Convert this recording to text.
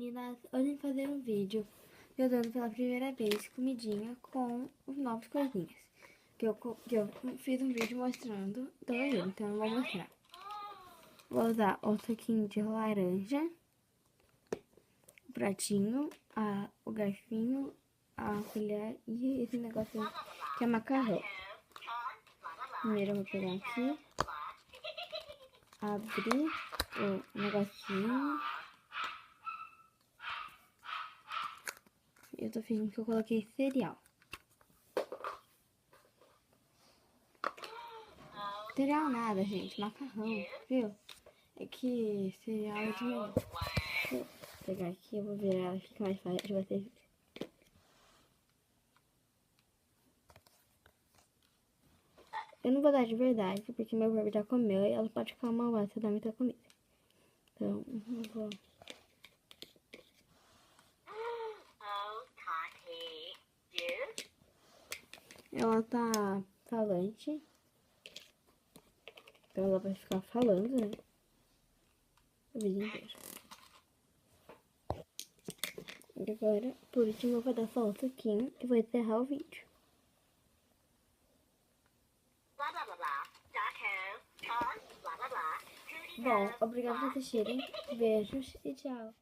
Meninas, hoje vim fazer um vídeo jogando pela primeira vez comidinha com os novos coisinhas. Que eu fiz um vídeo mostrando dois, então eu vou mostrar. Vou usar o suquinho de laranja, o pratinho, o garfinho, a colher e esse negocinho que é macarrão. Primeiro eu vou pegar aqui, abrir o negocinho. Eu tô fingindo que eu coloquei cereal. Cereal nada, gente. Macarrão, viu? É que cereal é de melhor. Vou pegar aqui, eu vou virar ela, fica mais fácil de vocês verem. Eu não vou dar de verdade, porque meu bebê já comeu e ela pode ficar malvada se eu dar muita comida. Então, eu vou... Ela tá falante. Então ela vai ficar falando, né? O vídeo inteiro. E agora, por último, eu vou dar só um suquinho e vou encerrar o vídeo. Bom, obrigada por assistirem. Beijos e tchau.